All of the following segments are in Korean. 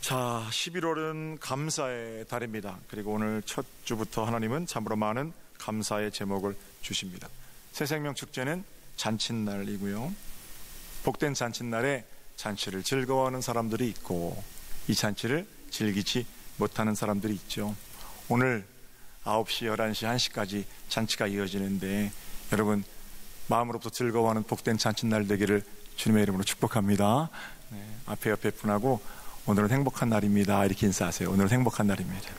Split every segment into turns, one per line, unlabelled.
자, 11월은 감사의 달입니다. 그리고 오늘 첫 주부터 하나님은 참으로 많은 감사의 제목을 주십니다. 새생명 축제는 잔칫날이고요. 복된 잔칫날에 잔치를 즐거워하는 사람들이 있고 이 잔치를 즐기지 못하는 사람들이 있죠. 오늘 9시, 11시, 1시까지 잔치가 이어지는데 여러분 마음으로부터 즐거워하는 복된 잔칫날 되기를 주님의 이름으로 축복합니다. 앞에 옆에 분하고 오늘은 행복한 날입니다 이렇게 인사하세요. 오늘은 행복한 날입니다.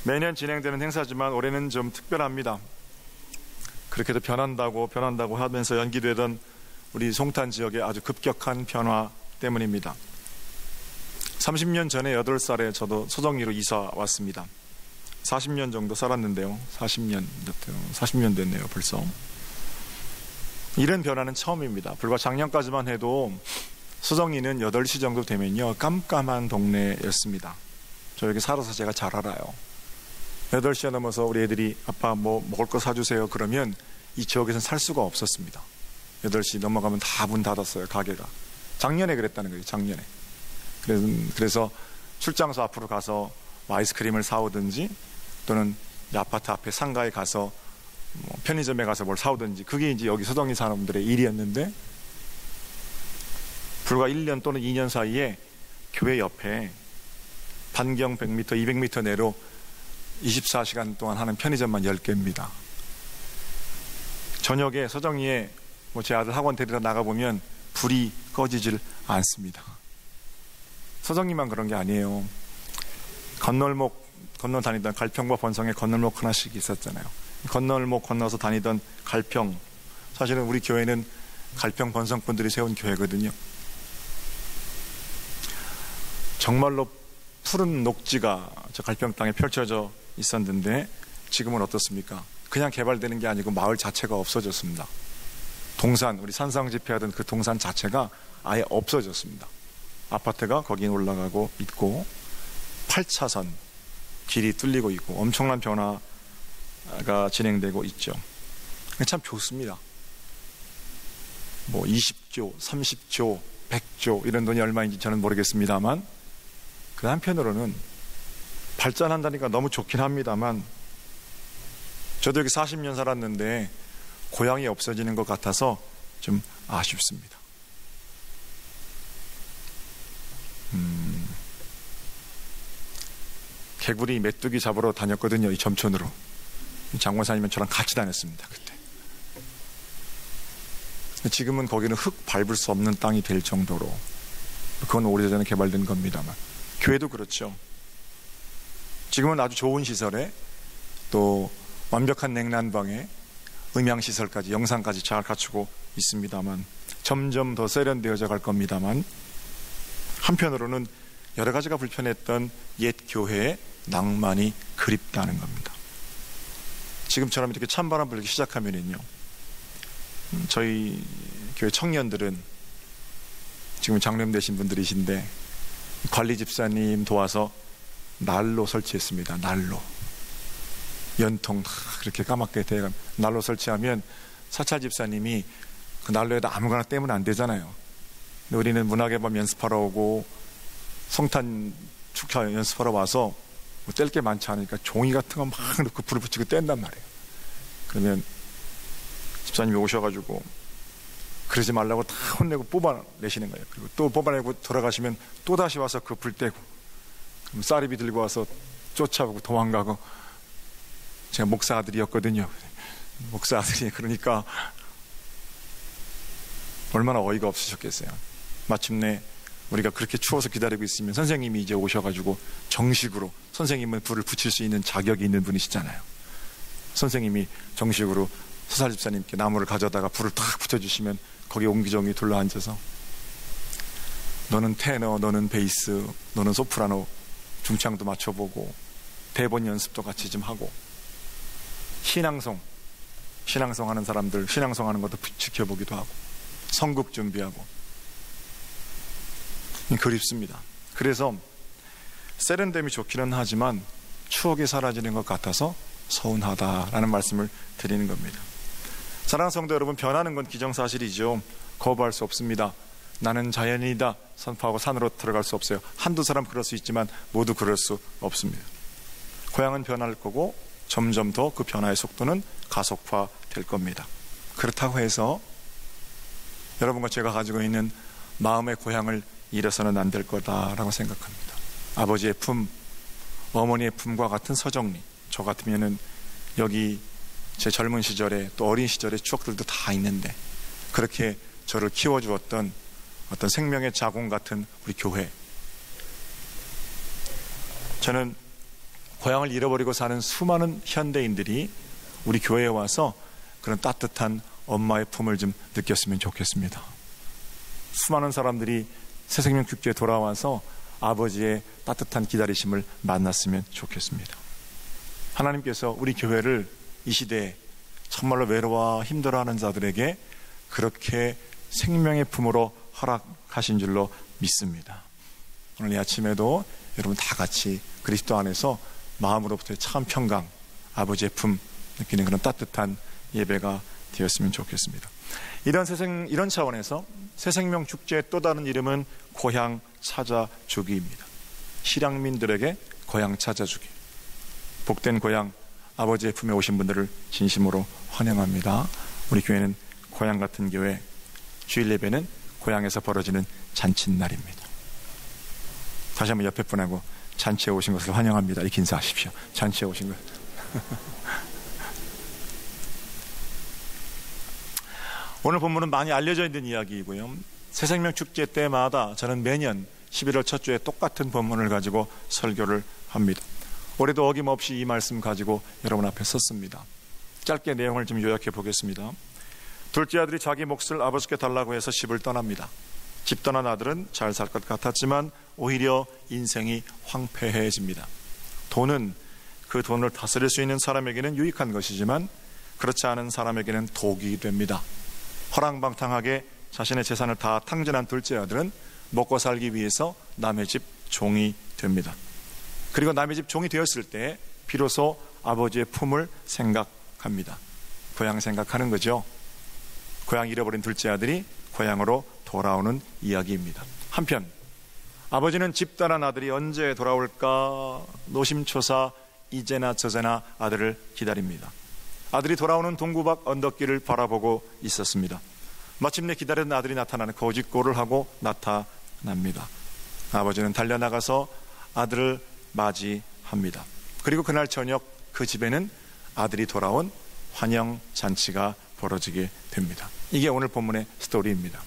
매년 진행되는 행사지만 올해는 좀 특별합니다. 그렇게도 변한다고 하면서 연기되던 우리 송탄 지역의 아주 급격한 변화 때문입니다. 30년 전에 8살에 저도 소정리로 이사 왔습니다. 40년 정도 살았는데요. 40년 됐네요 벌써. 이런 변화는 처음입니다. 불과 작년까지만 해도 소정리는 8시 정도 되면요 깜깜한 동네였습니다. 저 여기 살아서 제가 잘 알아요. 8시가 넘어서 우리 애들이 아빠 뭐 먹을 거 사주세요 그러면 이 지역에서는 살 수가 없었습니다. 8시 넘어가면 다 문 닫았어요. 가게가. 작년에 그랬다는 거예요. 작년에. 그래서 출장소 앞으로 가서 아이스크림을 사오든지 또는 아파트 앞에 상가에 가서 편의점에 가서 뭘 사오든지 그게 이제 여기 소정리 사람들의 일이었는데 불과 1년 또는 2년 사이에 교회 옆에 반경 100m, 200m 내로 24시간 동안 하는 편의점만 10개입니다. 저녁에 소정리에 제 아들 학원 데리러 나가보면 불이 꺼지질 않습니다. 소정리만 그런 게 아니에요. 건너 다니던 갈평과 번성에 건널목 하나씩 있었잖아요. 건널목 건너서 다니던 갈평, 사실은 우리 교회는 갈평 번성 분들이 세운 교회거든요. 정말로 푸른 녹지가 저 갈평 땅에 펼쳐져 있었는데 지금은 어떻습니까? 그냥 개발되는 게 아니고 마을 자체가 없어졌습니다. 동산, 우리 산상 집회하던 그 동산 자체가 아예 없어졌습니다. 아파트가 거기에 올라가고 있고 8차선 길이 뚫리고 있고 엄청난 변화가 진행되고 있죠. 참 좋습니다. 20조, 30조, 100조 이런 돈이 얼마인지 저는 모르겠습니다만 그 한편으로는 발전한다니까 너무 좋긴 합니다만 저도 여기 40년 살았는데 고향이 없어지는 것 같아서 좀 아쉽습니다. 개구리 메뚜기 잡으러 다녔거든요. 이 점촌으로. 장관사님은 저랑 같이 다녔습니다. 그때. 지금은 거기는 흙 밟을 수 없는 땅이 될 정도로 그건 오래전에 개발된 겁니다만 교회도 그렇죠. 지금은 아주 좋은 시설에 또 완벽한 냉난방에 음향시설까지 영상까지 잘 갖추고 있습니다만 점점 더 세련되어져 갈 겁니다만 한편으로는 여러 가지가 불편했던 옛 교회의 낭만이 그립다는 겁니다. 지금처럼 이렇게 찬바람 불기 시작하면은요 저희 교회 청년들은 지금 장로되신 분들이신데 관리 집사님 도와서 난로 설치했습니다. 난로 연통 다 그렇게 까맣게 대가 난로 설치하면 사찰 집사님이 그 난로에다 아무거나 떼면 안 되잖아요. 근데 우리는 문화개범 연습하러 오고 성탄 축하 연습하러 와서 뗄 게 많지 않으니까 종이 같은 거 막 넣고 불을 붙이고 뗀단 말이에요. 그러면 집사님이 오셔가지고 그러지 말라고 다 혼내고 뽑아내시는 거예요. 그리고 또 뽑아내고 돌아가시면 또 다시 와서 그 불 떼고 그럼 쌀입이 들고 와서 쫓아오고 도망가고 제가 목사 아들이었거든요. 목사 아들이 그러니까 얼마나 어이가 없으셨겠어요. 마침내 우리가 그렇게 추워서 기다리고 있으면 선생님이 이제 오셔가지고 정식으로 선생님은 불을 붙일 수 있는 자격이 있는 분이시잖아요. 선생님이 정식으로 소살 집사님께 나무를 가져다가 불을 탁 붙여주시면 거기에 옹기종이 둘러앉아서 너는 테너, 너는 베이스, 너는 소프라노 중창도 맞춰보고 대본 연습도 같이 좀 하고 신앙송 하는 사람들 신앙송 하는 것도 지켜보기도 하고 성국 준비하고 그립습니다. 그래서 세련됨이 좋기는 하지만 추억이 사라지는 것 같아서 서운하다라는 말씀을 드리는 겁니다. 사랑하는 성도 여러분, 변하는 건 기정사실이죠. 거부할 수 없습니다. 나는 자연인이다 선포하고 산으로 들어갈 수 없어요. 한두 사람 그럴 수 있지만 모두 그럴 수 없습니다. 고향은 변할 거고 점점 더 그 변화의 속도는 가속화될 겁니다. 그렇다고 해서 여러분과 제가 가지고 있는 마음의 고향을 잃어서는 안 될 거다라고 생각합니다. 아버지의 품, 어머니의 품과 같은 서정리, 저 같으면은 여기 제 젊은 시절에 또 어린 시절의 추억들도 다 있는데 그렇게 저를 키워주었던 어떤 생명의 자궁 같은 우리 교회, 저는 고향을 잃어버리고 사는 수많은 현대인들이 우리 교회에 와서 그런 따뜻한 엄마의 품을 좀 느꼈으면 좋겠습니다. 수많은 사람들이 새생명 축제에 돌아와서 아버지의 따뜻한 기다리심을 만났으면 좋겠습니다. 하나님께서 우리 교회를 이 시대에 정말로 외로워 힘들어하는 자들에게 그렇게 생명의 품으로 허락하신 줄로 믿습니다. 오늘 이 아침에도 여러분 다 같이 그리스도 안에서 마음으로부터의 참 평강, 아버지의 품 느끼는 그런 따뜻한 예배가 되었으면 좋겠습니다. 이런 차원에서 새생명 축제의 또 다른 이름은 고향 찾아주기입니다. 실향민들에게 고향 찾아주기. 복된 고향, 아버지의 품에 오신 분들을 진심으로 환영합니다. 우리 교회는 고향 같은 교회, 주일 예배는 고향에서 벌어지는 잔칫날입니다. 다시 한번 옆에 분하고 잔치에 오신 것을 환영합니다. 이렇게 인사하십시오. 잔치에 오신 것. 오늘 본문은 많이 알려져 있는 이야기이고요. 새생명 축제 때마다 저는 매년 11월 첫 주에 똑같은 본문을 가지고 설교를 합니다. 올해도 어김없이 이 말씀 가지고 여러분 앞에 섰습니다. 짧게 내용을 좀 요약해 보겠습니다. 둘째 아들이 자기 몫을 아버지께 달라고 해서 집을 떠납니다. 집 떠난 아들은 잘 살 것 같았지만 오히려 인생이 황폐해집니다. 돈은 그 돈을 다스릴 수 있는 사람에게는 유익한 것이지만 그렇지 않은 사람에게는 독이 됩니다. 허랑방탕하게 자신의 재산을 다 탕진한 둘째 아들은 먹고 살기 위해서 남의 집 종이 됩니다. 그리고 남의 집 종이 되었을 때 비로소 아버지의 품을 생각합니다. 고향 생각하는 거죠. 고향 잃어버린 둘째 아들이 고향으로 돌아오는 이야기입니다. 한편 아버지는 집 떠난 아들이 언제 돌아올까 노심초사 이제나 저제나 아들을 기다립니다. 아들이 돌아오는 동구박 언덕길을 바라보고 있었습니다. 마침내 기다리던 아들이 나타나는 거짓골을 하고 나타납니다. 아버지는 달려나가서 아들을 맞이합니다. 그리고 그날 저녁 그 집에는 아들이 돌아온 환영잔치가 벌어지게 됩니다. 이게 오늘 본문의 스토리입니다.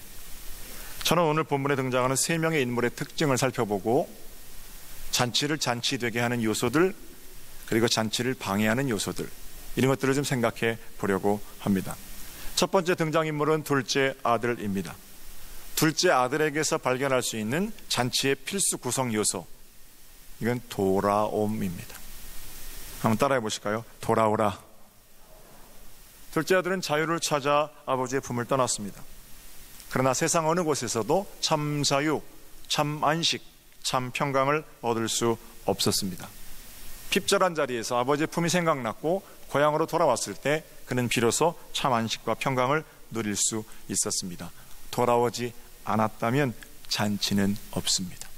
저는 오늘 본문에 등장하는 세 명의 인물의 특징을 살펴보고 잔치를 잔치되게 하는 요소들, 그리고 잔치를 방해하는 요소들, 이런 것들을 좀 생각해 보려고 합니다. 첫 번째 등장인물은 둘째 아들입니다. 둘째 아들에게서 발견할 수 있는 잔치의 필수 구성 요소, 이건 돌아옴입니다. 한번 따라해 보실까요? 돌아오라. 둘째 아들은 자유를 찾아 아버지의 품을 떠났습니다. 그러나 세상 어느 곳에서도 참 자유, 참 안식, 참 평강을 얻을 수 없었습니다. 핍절한 자리에서 아버지의 품이 생각났고 고향으로 돌아왔을 때 그는 비로소 참 안식과 평강을 누릴 수 있었습니다. 돌아오지 않았다면 잔치는 없습니다.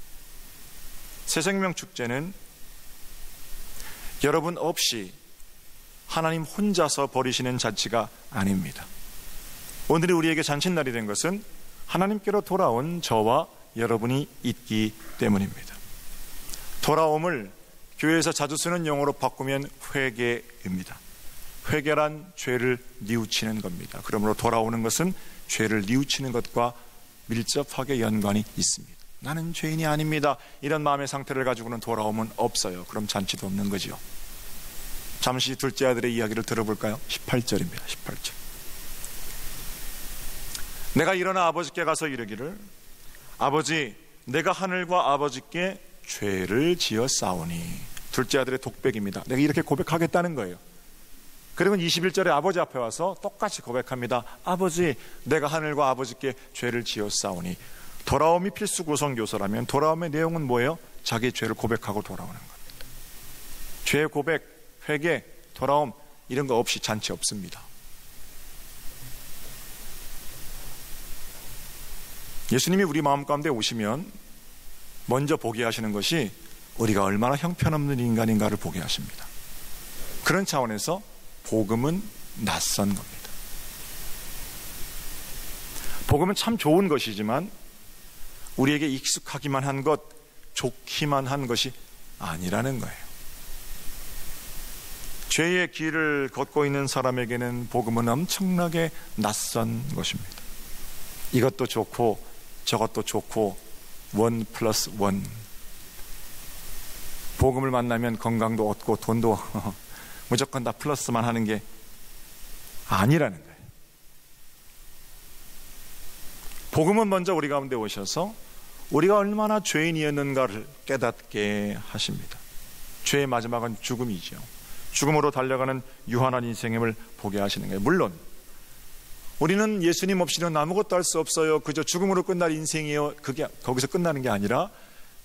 새생명 축제는 여러분 없이 하나님 혼자서 벌이시는 잔치가 아닙니다. 오늘이 우리에게 잔칫날이 된 것은 하나님께로 돌아온 저와 여러분이 있기 때문입니다. 돌아옴을 교회에서 자주 쓰는 용어로 바꾸면 회개입니다. 회개란 죄를 뉘우치는 겁니다. 그러므로 돌아오는 것은 죄를 뉘우치는 것과 밀접하게 연관이 있습니다. 나는 죄인이 아닙니다. 이런 마음의 상태를 가지고는 돌아오면 없어요. 그럼 잔치도 없는 거죠. 잠시 둘째 아들의 이야기를 들어볼까요? 18절입니다. 18절. 내가 일어나 아버지께 가서 이르기를 아버지 내가 하늘과 아버지께 죄를 지었사오니. 둘째 아들의 독백입니다. 내가 이렇게 고백하겠다는 거예요. 그리고 21절에 아버지 앞에 와서 똑같이 고백합니다. 아버지 내가 하늘과 아버지께 죄를 지었사오니. 돌아옴이 필수 구성 요소라면 돌아옴의 내용은 뭐예요? 자기의 죄를 고백하고 돌아오는 겁니다. 죄의 고백, 회개, 돌아옴 이런 거 없이 잔치 없습니다. 예수님이 우리 마음 가운데 오시면 먼저 보게 하시는 것이 우리가 얼마나 형편없는 인간인가를 보게 하십니다. 그런 차원에서 복음은 낯선 겁니다. 복음은 참 좋은 것이지만 우리에게 익숙하기만 한 것, 좋기만 한 것이 아니라는 거예요. 죄의 길을 걷고 있는 사람에게는 복음은 엄청나게 낯선 것입니다. 이것도 좋고 저것도 좋고 1+1. 복음을 만나면 건강도 얻고 돈도 무조건 다 플러스만 하는 게 아니라는 거예요. 복음은 먼저 우리 가운데 오셔서 우리가 얼마나 죄인이었는가를 깨닫게 하십니다. 죄의 마지막은 죽음이죠. 죽음으로 달려가는 유한한 인생임을 보게 하시는 거예요. 물론 우리는 예수님 없이는 아무것도 할 수 없어요. 그저 죽음으로 끝날 인생이에요. 그게 거기서 끝나는 게 아니라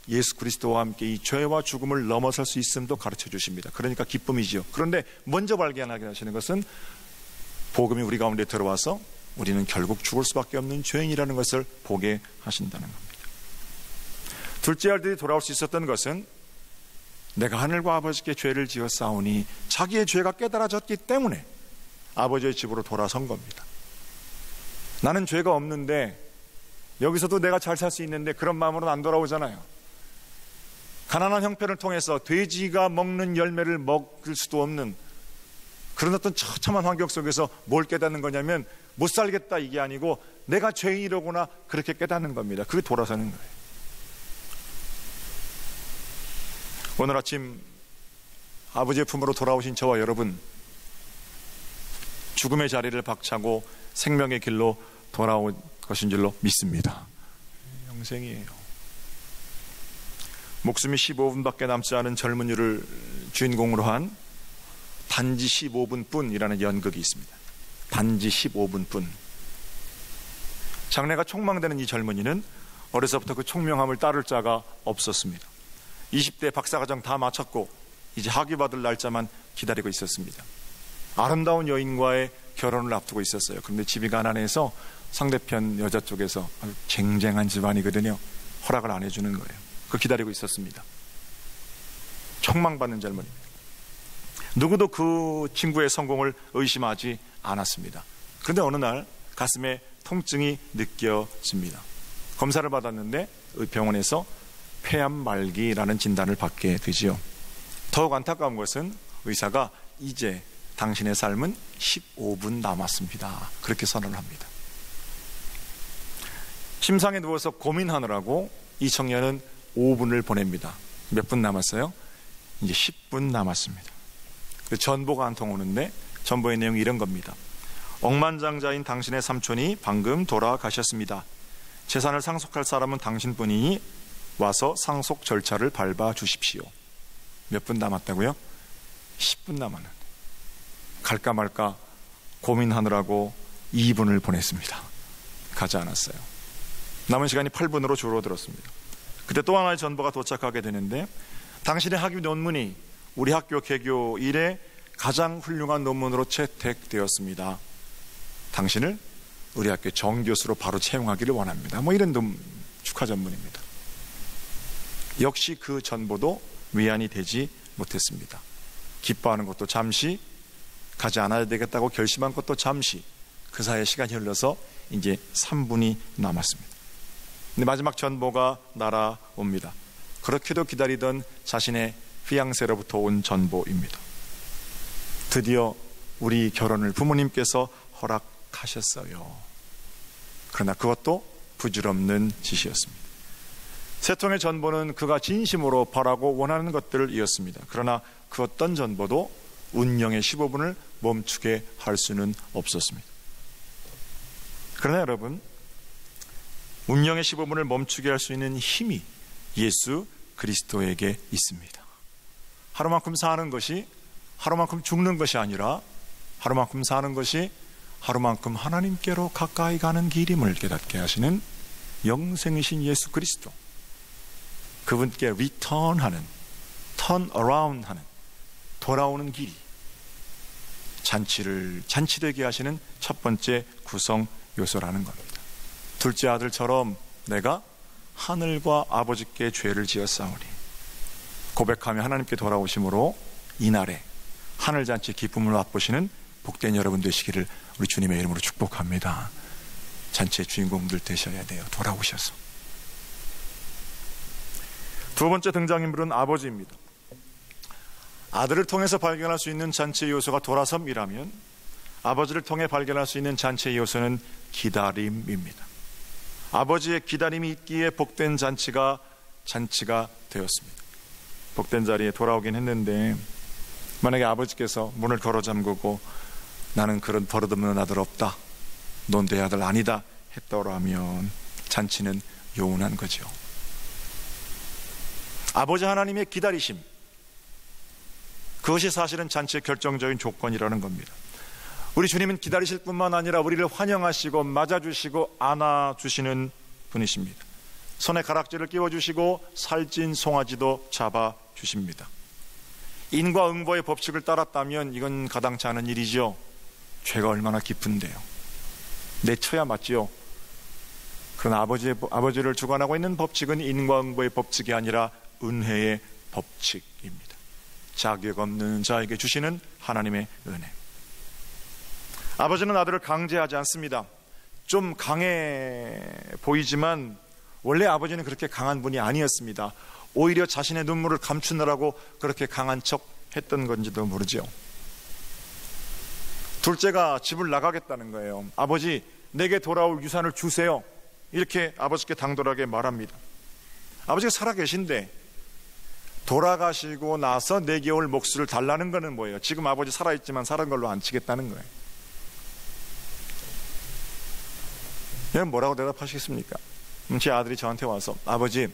예수 그리스도와 함께 이 죄와 죽음을 넘어설 수 있음도 가르쳐 주십니다. 그러니까 기쁨이지요. 그런데 먼저 발견하게 하시는 것은 복음이 우리 가운데 들어와서 우리는 결국 죽을 수밖에 없는 죄인이라는 것을 보게 하신다는 겁니다. 둘째 아들이 돌아올 수 있었던 것은 내가 하늘과 아버지께 죄를 지었사오니 자기의 죄가 깨달아졌기 때문에 아버지의 집으로 돌아선 겁니다. 나는 죄가 없는데 여기서도 내가 잘 살 수 있는데 그런 마음으로는 안 돌아오잖아요. 가난한 형편을 통해서 돼지가 먹는 열매를 먹을 수도 없는 그런 어떤 처참한 환경 속에서 뭘 깨닫는 거냐면 못 살겠다 이게 아니고 내가 죄인이로구나 그렇게 깨닫는 겁니다. 그게 돌아서는 거예요. 오늘 아침 아버지의 품으로 돌아오신 저와 여러분, 죽음의 자리를 박차고 생명의 길로 돌아올 것인 줄로 믿습니다. 영생이에요. 목숨이 15분밖에 남지 않은 젊은이를 주인공으로 한 단지 15분뿐이라는 연극이 있습니다. 단지 15분뿐. 장래가 촉망되는 이 젊은이는 어려서부터 그 총명함을 따를 자가 없었습니다. 20대 박사과정 다 마쳤고 이제 학위 받을 날짜만 기다리고 있었습니다. 아름다운 여인과의 결혼을 앞두고 있었어요. 그런데 집이 가난해서 상대편 여자 쪽에서 아주 쟁쟁한 집안이거든요. 허락을 안 해주는 거예요. 그 기다리고 있었습니다. 촉망받는 젊은이입니다. 누구도 그 친구의 성공을 의심하지 않았습니다. 그런데 어느 날 가슴에 통증이 느껴집니다. 검사를 받았는데 병원에서 폐암말기라는 진단을 받게 되지요. 더욱 안타까운 것은 의사가 이제 당신의 삶은 15분 남았습니다. 그렇게 선언을 합니다. 침상에 누워서 고민하느라고 이 청년은 5분을 보냅니다. 몇 분 남았어요? 이제 10분 남았습니다. 전보가 한 통 오는데 전보의 내용이 이런 겁니다. 억만장자인 당신의 삼촌이 방금 돌아가셨습니다. 재산을 상속할 사람은 당신뿐이니 와서 상속 절차를 밟아 주십시오. 몇 분 남았다고요? 10분 남았는데 갈까 말까 고민하느라고 2분을 보냈습니다. 가지 않았어요. 남은 시간이 8분으로 줄어들었습니다. 그때 또 하나의 전보가 도착하게 되는데 당신의 학위 논문이 우리 학교 개교 이래 가장 훌륭한 논문으로 채택되었습니다. 당신을 우리 학교 정교수로 바로 채용하기를 원합니다. 이런 축하 전문입니다. 역시 그 전보도 위안이 되지 못했습니다. 기뻐하는 것도 잠시, 가지 않아야 되겠다고 결심한 것도 잠시, 그 사이에 시간이 흘러서 이제 3분이 남았습니다. 근데 마지막 전보가 날아옵니다. 그렇게도 기다리던 자신의 피앙세로부터 온 전보입니다. 드디어 우리 결혼을 부모님께서 허락하셨어요. 그러나 그것도 부질없는 짓이었습니다. 세 통의 전보는 그가 진심으로 바라고 원하는 것들이었습니다. 그러나 그 어떤 전보도 운명의 15분을 멈추게 할 수는 없었습니다. 그러나 여러분, 운명의 15분을 멈추게 할 수 있는 힘이 예수 그리스도에게 있습니다. 하루만큼 사는 것이 하루만큼 죽는 것이 아니라 하루만큼 사는 것이 하루만큼 하나님께로 가까이 가는 길임을 깨닫게 하시는 영생이신 예수 그리스도, 그분께 리턴하는, turn around 하는, 돌아오는 길이 잔치를 잔치되게 하시는 첫 번째 구성 요소라는 겁니다. 둘째 아들처럼 내가 하늘과 아버지께 죄를 지었사오니 고백하며 하나님께 돌아오심으로 이날에 하늘잔치 기쁨을 맛보시는 복된 여러분 되시기를 우리 주님의 이름으로 축복합니다. 잔치의 주인공들 되셔야 돼요. 돌아오셔서. 두 번째 등장인물은 아버지입니다. 아들을 통해서 발견할 수 있는 잔치의 요소가 돌아섬이라면 아버지를 통해 발견할 수 있는 잔치의 요소는 기다림입니다. 아버지의 기다림이 있기에 복된 잔치가 되었습니다. 복된 자리에 돌아오긴 했는데 만약에 아버지께서 문을 걸어 잠그고 나는 그런 버릇없는 아들 없다, 넌 내 아들 아니다 했더라면 잔치는 요운한 거죠. 아버지 하나님의 기다리심, 그것이 사실은 잔치의 결정적인 조건이라는 겁니다. 우리 주님은 기다리실 뿐만 아니라 우리를 환영하시고 맞아주시고 안아주시는 분이십니다. 손에 가락지를 끼워주시고 살찐 송아지도 잡아주십니다. 인과응보의 법칙을 따랐다면 이건 가당치 않은 일이죠. 죄가 얼마나 깊은데요. 내쳐야 맞지요. 그러나 아버지를 주관하고 있는 법칙은 인과응보의 법칙이 아니라 은혜의 법칙입니다. 자격 없는 자에게 주시는 하나님의 은혜. 아버지는 아들을 강제하지 않습니다. 좀 강해 보이지만 원래 아버지는 그렇게 강한 분이 아니었습니다. 오히려 자신의 눈물을 감추느라고 그렇게 강한 척 했던 건지도 모르죠. 둘째가 집을 나가겠다는 거예요. 아버지, 내게 돌아올 유산을 주세요. 이렇게 아버지께 당돌하게 말합니다. 아버지가 살아계신데 돌아가시고 나서 내게 올 몫을 달라는 거는 뭐예요? 지금 아버지 살아있지만 살은 걸로 안 치겠다는 거예요. 여러분 뭐라고 대답하시겠습니까? 제 아들이 저한테 와서 아버지,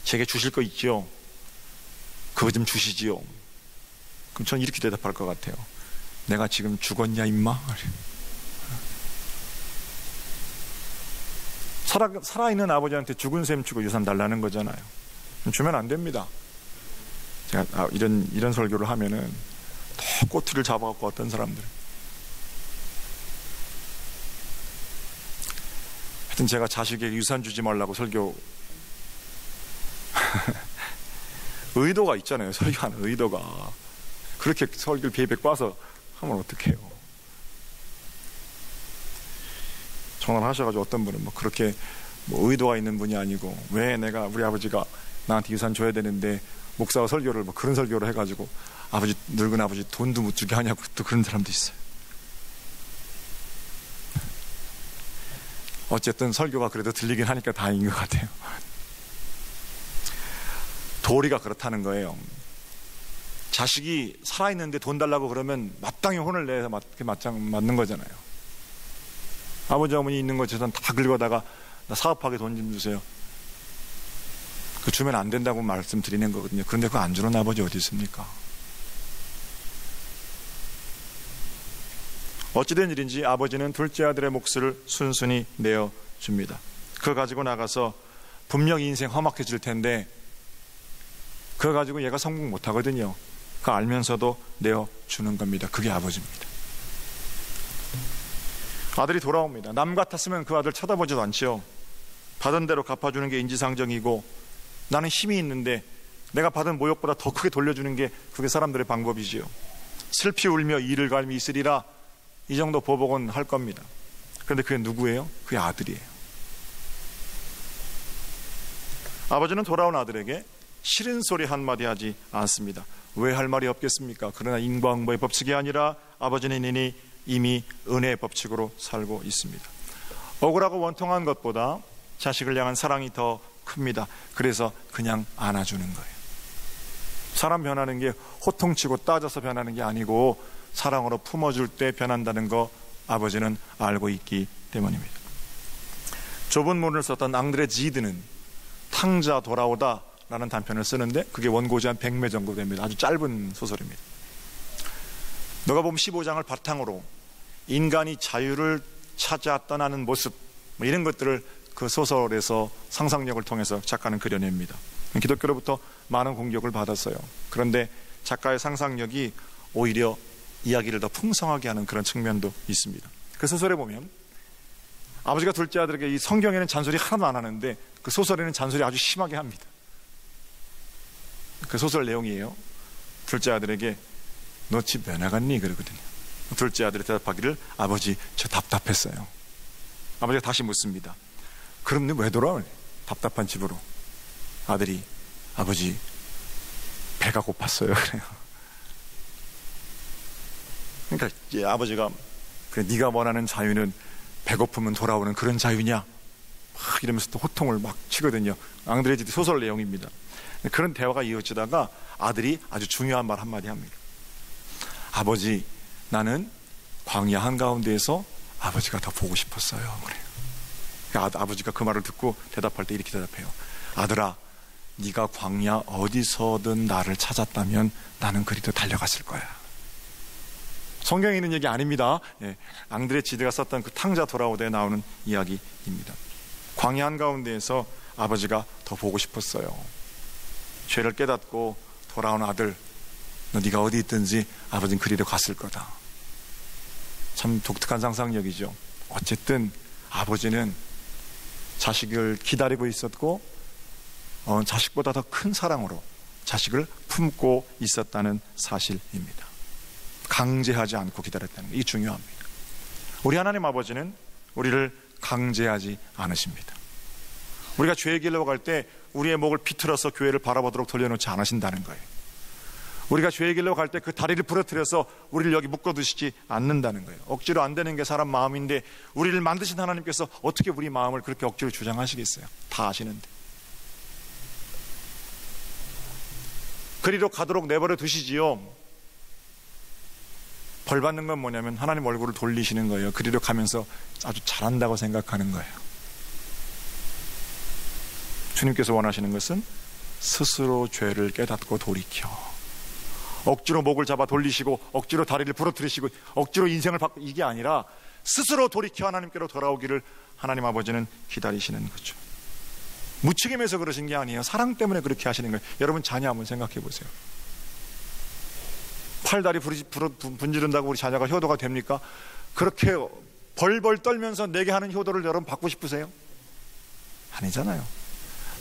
제게 주실 거 있지요? 그거 좀 주시지요. 그럼 전 이렇게 대답할 것 같아요. 내가 지금 죽었냐 임마? 살아있는 아버지한테 죽은 셈 치고 유산 달라는 거잖아요. 주면 안 됩니다. 제가 이런 설교를 하면은 더 꼬투리를 잡아갖고 어떤 사람들은 하여튼 제가 자식에게 유산 주지 말라고 설교 의도가 있잖아요. 설교하는 의도가. 그렇게 설교를 베이베 꽈서 하면 어떡해요. 전화를 하셔가지고 어떤 분은 그렇게 의도가 있는 분이 아니고 왜 내가 우리 아버지가 나한테 유산 줘야 되는데 목사가 설교를 그런 설교를 해가지고 늙은 아버지 돈도 못 주게 하냐고 또 그런 사람도 있어요. 어쨌든 설교가 그래도 들리긴 하니까 다행인 것 같아요. 도리가 그렇다는 거예요. 자식이 살아있는데 돈 달라고 그러면 마땅히 혼을 내서 맞는 거잖아요. 아버지 어머니 있는 거 재산 다 긁어다가 나 사업하게 돈 좀 주세요. 그 주면 안 된다고 말씀드리는 거거든요. 그런데 그거 안 주는 아버지 어디 있습니까? 어찌된 일인지 아버지는 둘째 아들의 몫을 순순히 내어줍니다. 그거 가지고 나가서 분명히 인생 험악해질 텐데 그거 가지고 얘가 성공 못하거든요. 그거 알면서도 내어주는 겁니다. 그게 아버지입니다. 아들이 돌아옵니다. 남 같았으면 그 아들 쳐다보지도 않지요. 받은 대로 갚아주는 게 인지상정이고 나는 힘이 있는데 내가 받은 모욕보다 더 크게 돌려주는 게 그게 사람들의 방법이지요. 슬피 울며 이를 갈미 있으리라, 이 정도 보복은 할 겁니다. 그런데 그게 누구예요? 그게 아들이에요. 아버지는 돌아온 아들에게 싫은 소리 한마디 하지 않습니다. 왜 할 말이 없겠습니까? 그러나 인과응보의 법칙이 아니라 아버지는 이미 은혜의 법칙으로 살고 있습니다. 억울하고 원통한 것보다 자식을 향한 사랑이 더 큽니다. 그래서 그냥 안아주는 거예요. 사람 변하는 게 호통치고 따져서 변하는 게 아니고 사랑으로 품어줄 때 변한다는 거 아버지는 알고 있기 때문입니다. 좁은 문을 썼던 앙드레 지드는 탕자 돌아오다 라는 단편을 쓰는데 그게 원고지 한 100매 정도 됩니다. 아주 짧은 소설입니다. 누가복음 15장을 바탕으로 인간이 자유를 찾아 떠나는 모습 이런 것들을 그 소설에서 상상력을 통해서 작가는 그려냅니다. 기독교로부터 많은 공격을 받았어요. 그런데 작가의 상상력이 오히려 이야기를 더 풍성하게 하는 그런 측면도 있습니다. 그 소설에 보면 아버지가 둘째 아들에게, 이 성경에는 잔소리 하나도 안 하는데 그 소설에는 잔소리 아주 심하게 합니다. 그 소설 내용이에요. 둘째 아들에게 너 집 왜 나갔니? 그러거든요. 둘째 아들이 대답하기를 아버지 저 답답했어요. 아버지가 다시 묻습니다. 그럼 너 왜 돌아오니? 답답한 집으로. 아들이 아버지 배가 고팠어요. 그래요. 그러니까 이제 아버지가 그래, 네가 원하는 자유는 배고프면 돌아오는 그런 자유냐? 막 이러면서 또 호통을 막 치거든요. 앙드레지드 소설 내용입니다. 그런 대화가 이어지다가 아들이 아주 중요한 말 한마디 합니다. 아버지, 나는 광야 한가운데에서 아버지가 더 보고 싶었어요. 그래요. 아버지가 그 말을 듣고 대답할 때 이렇게 대답해요. 아들아, 네가 광야 어디서든 나를 찾았다면 나는 그리도 달려갔을 거야. 성경에 있는 얘기 아닙니다. 예, 앙드레지드가 썼던 그 탕자 돌아오다에 나오는 이야기입니다. 광야 한가운데에서 아버지가 더 보고 싶었어요. 죄를 깨닫고 돌아온 아들, 너 네가 어디 있든지 아버지는 그리로 갔을 거다. 참 독특한 상상력이죠. 어쨌든 아버지는 자식을 기다리고 있었고 자식보다 더 큰 사랑으로 자식을 품고 있었다는 사실입니다. 강제하지 않고 기다렸다는 게 이 중요합니다. 우리 하나님 아버지는 우리를 강제하지 않으십니다. 우리가 죄의 길로 갈 때 우리의 목을 비틀어서 교회를 바라보도록 돌려놓지 않으신다는 거예요. 우리가 죄의 길로 갈 때 그 다리를 부러뜨려서 우리를 여기 묶어두시지 않는다는 거예요. 억지로 안 되는 게 사람 마음인데 우리를 만드신 하나님께서 어떻게 우리 마음을 그렇게 억지로 주장하시겠어요? 다 아시는데. 그리로 가도록 내버려 두시지요. 벌 받는 건 뭐냐면 하나님 얼굴을 돌리시는 거예요. 그리로 가면서 아주 잘한다고 생각하는 거예요. 주님께서 원하시는 것은 스스로 죄를 깨닫고 돌이켜 억지로 목을 잡아 돌리시고 억지로 다리를 부러뜨리시고 억지로 인생을 바꾸고 이게 아니라 스스로 돌이켜 하나님께로 돌아오기를 하나님 아버지는 기다리시는 거죠. 무책임해서 그러신 게 아니에요. 사랑 때문에 그렇게 하시는 거예요. 여러분 자녀 한번 생각해 보세요. 팔다리 분지른다고 우리 자녀가 효도가 됩니까? 그렇게 벌벌 떨면서 내게 하는 효도를 여러분 받고 싶으세요? 아니잖아요.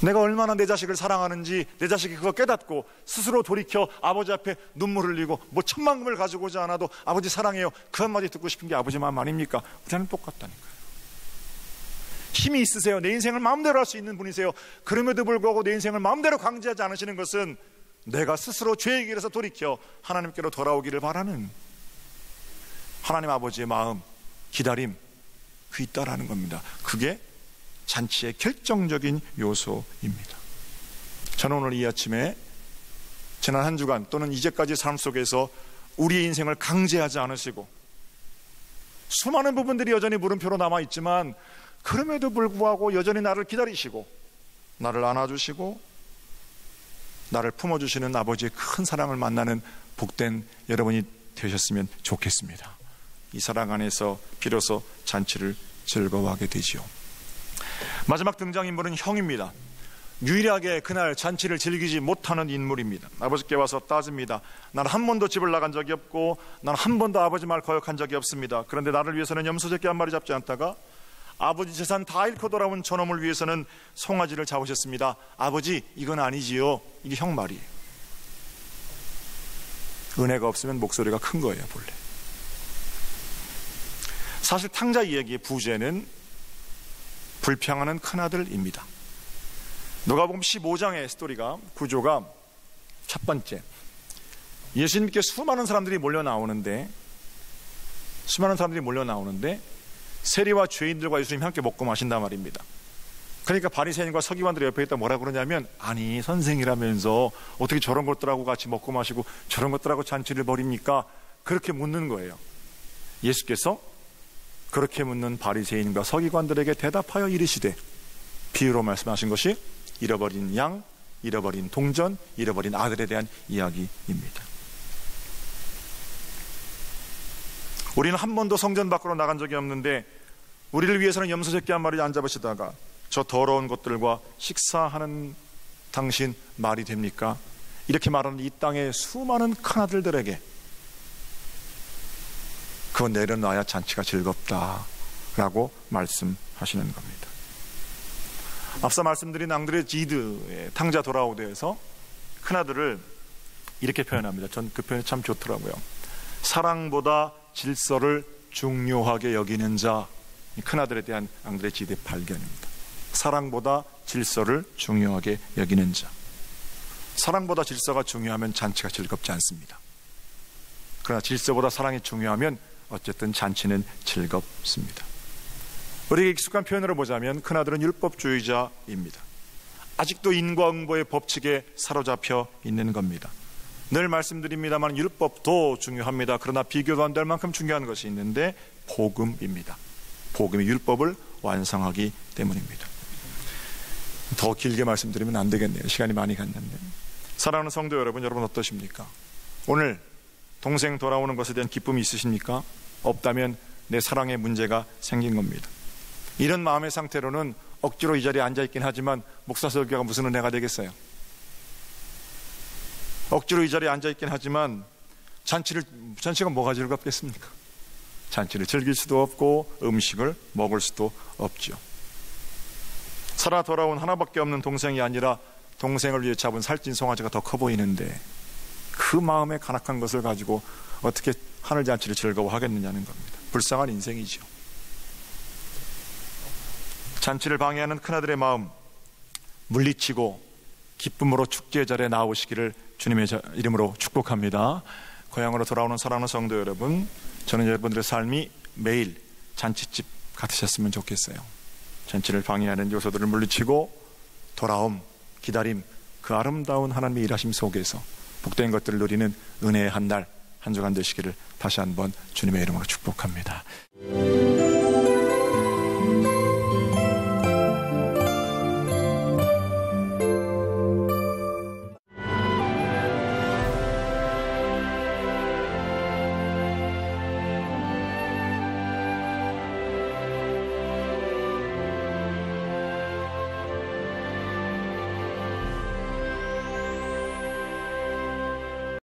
내가 얼마나 내 자식을 사랑하는지 내 자식이 그거 깨닫고 스스로 돌이켜 아버지 앞에 눈물 흘리고 뭐 천만금을 가지고 오지 않아도 아버지 사랑해요 그 한마디 듣고 싶은 게 아버지 마음 아닙니까? 우리는 똑같다니까요. 힘이 있으세요. 내 인생을 마음대로 할 수 있는 분이세요. 그럼에도 불구하고 내 인생을 마음대로 강제하지 않으시는 것은 내가 스스로 죄의 길에서 돌이켜 하나님께로 돌아오기를 바라는 하나님 아버지의 마음, 기다림, 그 있다라는 겁니다. 그게 잔치의 결정적인 요소입니다. 저는 오늘 이 아침에 지난 한 주간 또는 이제까지 삶 속에서 우리의 인생을 강제하지 않으시고 수많은 부분들이 여전히 물음표로 남아있지만 그럼에도 불구하고 여전히 나를 기다리시고 나를 안아주시고 나를 품어주시는 아버지의 큰 사랑을 만나는 복된 여러분이 되셨으면 좋겠습니다. 이 사랑 안에서 비로소 잔치를 즐거워하게 되지요. 마지막 등장인물은 형입니다. 유일하게 그날 잔치를 즐기지 못하는 인물입니다. 아버지께 와서 따집니다. 나는 한 번도 집을 나간 적이 없고 나는 한 번도 아버지 말 거역한 적이 없습니다. 그런데 나를 위해서는 염소새끼 한 마리 잡지 않다가 아버지 재산 다 잃고 돌아온 저놈을 위해서는 송아지를 잡으셨습니다. 아버지 이건 아니지요. 이게 형 말이에요. 은혜가 없으면 목소리가 큰 거예요. 본래 사실 탕자 이야기의 부제는 불평하는 큰아들입니다. 누가복음 15장의 스토리가 구조가 첫 번째, 예수님께 수많은 사람들이 몰려 나오는데 세리와 죄인들과 예수님이 함께 먹고 마신단 말입니다. 그러니까 바리새인과 서기관들이 옆에 있다 뭐라 그러냐면 아니 선생이라면서 어떻게 저런 것들하고 같이 먹고 마시고 저런 것들하고 잔치를 벌입니까? 그렇게 묻는 거예요. 예수께서 그렇게 묻는 바리새인과 서기관들에게 대답하여 이르시되, 비유로 말씀하신 것이 잃어버린 양, 잃어버린 동전, 잃어버린 아들에 대한 이야기입니다. 우리는 한 번도 성전 밖으로 나간 적이 없는데 우리를 위해서는 염소새끼 한 마리 안 잡으시다가 저 더러운 것들과 식사하는 당신 말이 됩니까? 이렇게 말하는 이 땅의 수많은 큰아들들에게 그거 내려놔야 잔치가 즐겁다라고 말씀하십니다. 하시는 겁니다. 앞서 말씀드린 앙드레 지드의 탕자 돌아오드에서 큰아들을 이렇게 표현합니다. 전 그 표현이 참 좋더라고요. 사랑보다 질서를 중요하게 여기는 자. 큰아들에 대한 앙드레 지드의 발견입니다. 사랑보다 질서를 중요하게 여기는 자. 사랑보다 질서가 중요하면 잔치가 즐겁지 않습니다. 그러나 질서보다 사랑이 중요하면 어쨌든 잔치는 즐겁습니다. 우리에게 익숙한 표현으로 보자면 큰아들은 율법주의자입니다. 아직도 인과응보의 법칙에 사로잡혀 있는 겁니다. 늘 말씀드립니다만 율법도 중요합니다. 그러나 비교도 안 될 만큼 중요한 것이 있는데 복음입니다. 복음이 율법을 완성하기 때문입니다. 더 길게 말씀드리면 안 되겠네요. 시간이 많이 갔는데. 사랑하는 성도 여러분, 여러분 어떠십니까? 오늘 동생 돌아오는 것에 대한 기쁨이 있으십니까? 없다면 내 사랑에 문제가 생긴 겁니다. 이런 마음의 상태로는 억지로 이 자리에 앉아있긴 하지만 목사 설교가 무슨 은혜가 되겠어요? 억지로 이 자리에 앉아있긴 하지만 잔치가 뭐가 즐겁겠습니까? 잔치를 즐길 수도 없고 음식을 먹을 수도 없죠. 살아 돌아온 하나밖에 없는 동생이 아니라 동생을 위해 잡은 살찐 송아지가 더 커 보이는데 그 마음의 간악한 것을 가지고 어떻게 하늘잔치를 즐거워하겠느냐는 겁니다. 불쌍한 인생이죠. 잔치를 방해하는 큰아들의 마음 물리치고 기쁨으로 축제의 자리에 나오시기를 주님의 이름으로 축복합니다. 고향으로 돌아오는 사랑하는 성도 여러분, 저는 여러분들의 삶이 매일 잔치집 같으셨으면 좋겠어요. 잔치를 방해하는 요소들을 물리치고 돌아옴, 기다림, 그 아름다운 하나님의 일하심 속에서 복된 것들을 누리는 은혜의 한 날, 한 주간 되시기를 다시 한번 주님의 이름으로 축복합니다.